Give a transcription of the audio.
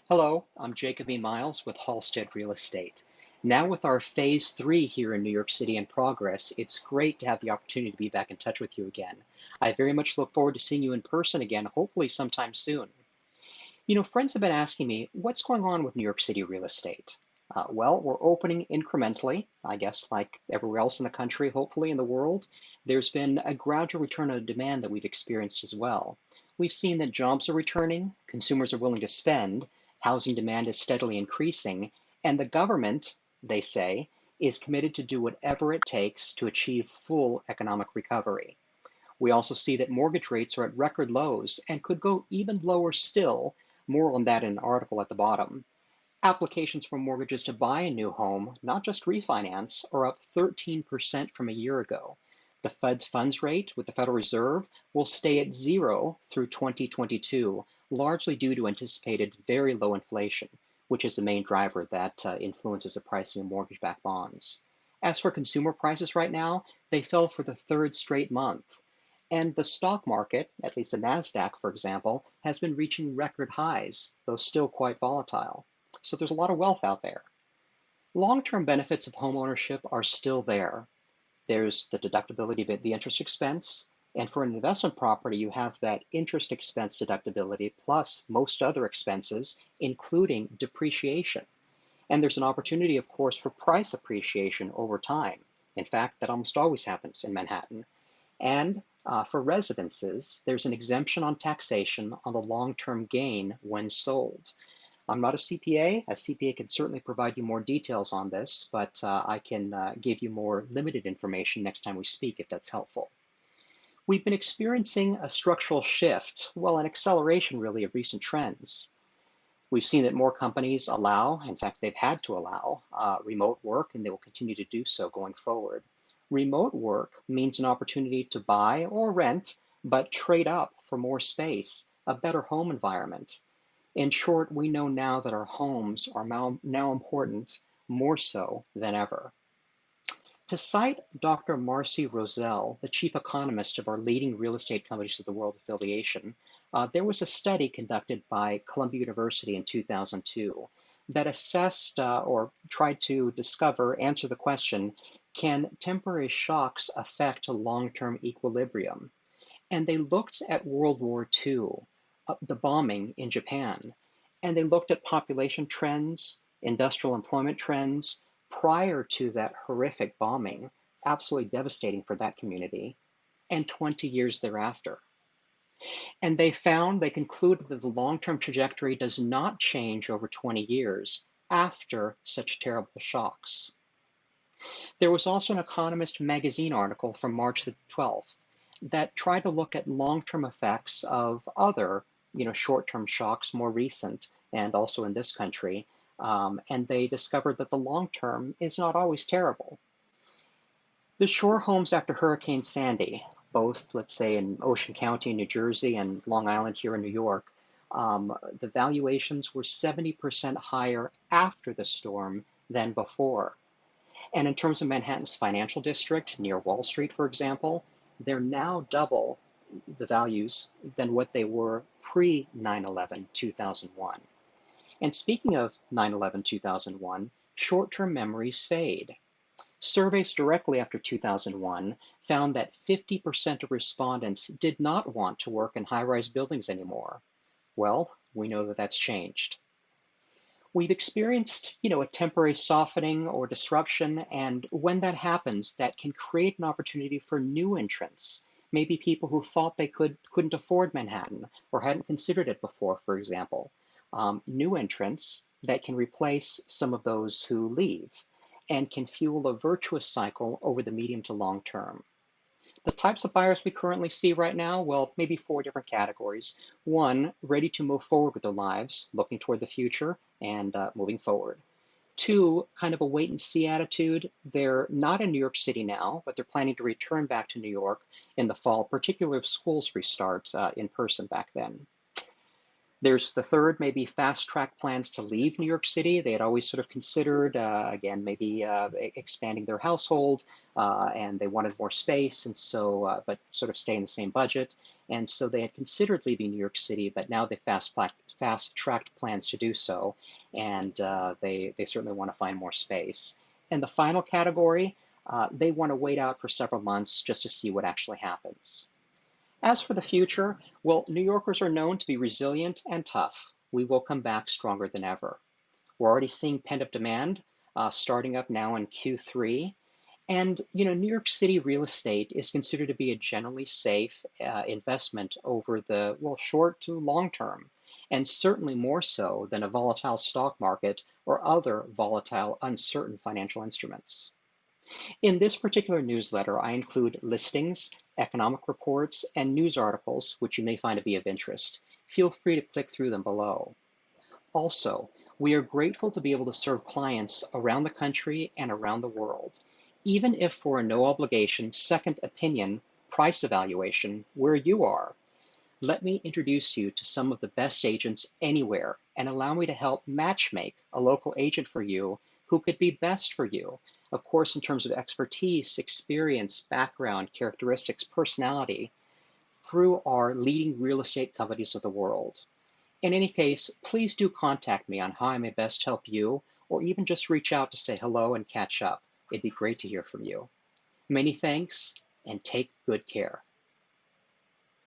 Hello, I'm Jacob E. Miles with Halstead Real Estate. Now with our phase three here in New York City in progress, it's great to have the opportunity to be back in touch with you again. I very much look forward to seeing you in person again, hopefully sometime soon. Friends have been asking me, what's going on with New York City real estate? Well, we're opening incrementally, I guess, like everywhere else in the country, hopefully in the world. There's been a gradual return of demand that we've experienced as well. We've seen that jobs are returning, consumers are willing to spend, housing demand is steadily increasing, and the government, they say, is committed to do whatever it takes to achieve full economic recovery. We also see that mortgage rates are at record lows and could go even lower still. More on that in an article at the bottom. Applications for mortgages to buy a new home, not just refinance, are up 13% from a year ago. The Fed funds rate with the Federal Reserve will stay at zero through 2022, largely due to anticipated very low inflation, which is the main driver that influences the pricing of mortgage-backed bonds. As for consumer prices right now, they fell for the third straight month. And the stock market, at least the NASDAQ, for example, has been reaching record highs, though still quite volatile. So there's a lot of wealth out there. Long-term benefits of homeownership are still there. There's the deductibility of the interest expense, and for an investment property, you have that interest expense deductibility plus most other expenses, including depreciation. And there's an opportunity, of course, for price appreciation over time. In fact, that almost always happens in Manhattan. And for residences, there's an exemption on taxation on the long-term gain when sold. I'm not a CPA. A CPA can certainly provide you more details on this, but I can give you more limited information next time we speak if that's helpful. We've been experiencing a structural shift, well, an acceleration really of recent trends. We've seen that more companies allow, in fact, they've had to allow remote work, and they will continue to do so going forward. Remote work means an opportunity to buy or rent, but trade up for more space, a better home environment. In short, we know now that our homes are now important more so than ever. To cite Dr. Marcy Roselle, the chief economist of our leading real estate companies of the world affiliation, there was a study conducted by Columbia University in 2002 that assessed or tried to answer the question, can temporary shocks affect a long-term equilibrium? And they looked at World War II, the bombing in Japan, and they looked at population trends, industrial employment trends prior to that horrific bombing, absolutely devastating for that community, and 20 years thereafter. And they concluded that the long-term trajectory does not change over 20 years after such terrible shocks. There was also an Economist magazine article from March the 12th that tried to look at long-term effects of other, short-term shocks, more recent, and also in this country, and they discovered that the long term is not always terrible. The shore homes after Hurricane Sandy, both, let's say, in Ocean County, New Jersey, and Long Island here in New York, the valuations were 70% higher after the storm than before. And in terms of Manhattan's financial district, near Wall Street, for example, they're now double the values than what they were pre 9/11 2001. And speaking of 9/11 2001, short-term memories fade. Surveys directly after 2001 found that 50% of respondents did not want to work in high-rise buildings anymore. Well, we know that that's changed. We've experienced, a temporary softening or disruption, and when that happens, that can create an opportunity for new entrants. Maybe people who thought they couldn't afford Manhattan or hadn't considered it before, for example. New entrants that can replace some of those who leave and can fuel a virtuous cycle over the medium to long term. The types of buyers we currently see right now, well, maybe four different categories. One, ready to move forward with their lives, looking toward the future and moving forward. Two, kind of a wait and see attitude. They're not in New York City now, but they're planning to return back to New York in the fall, particularly if schools restart in person back then. There's the third, maybe fast track plans to leave New York City. They had always sort of considered, again, maybe expanding their household, and they wanted more space, and so, but sort of stay in the same budget. And so they had considered leaving New York City, but now they fast tracked plans to do so, and they certainly want to find more space. And the final category, they want to wait out for several months just to see what actually happens. As for the future, well, New Yorkers are known to be resilient and tough. We will come back stronger than ever. We're already seeing pent-up demand starting up now in Q3. And New York City real estate is considered to be a generally safe investment over the, well, short to long term, and certainly more so than a volatile stock market or other volatile, uncertain financial instruments. In this particular newsletter, I include listings, economic reports, and news articles which you may find to be of interest. Feel free to click through them below. Also, we are grateful to be able to serve clients around the country and around the world, even if for a no obligation second opinion price evaluation where you are. Let me introduce you to some of the best agents anywhere and allow me to help matchmake a local agent for you who could be best for you. Of course, in terms of expertise, experience, background, characteristics, personality, through our leading real estate companies of the world. In any case, please do contact me on how I may best help you, or even just reach out to say hello and catch up. It'd be great to hear from you. Many thanks, and take good care.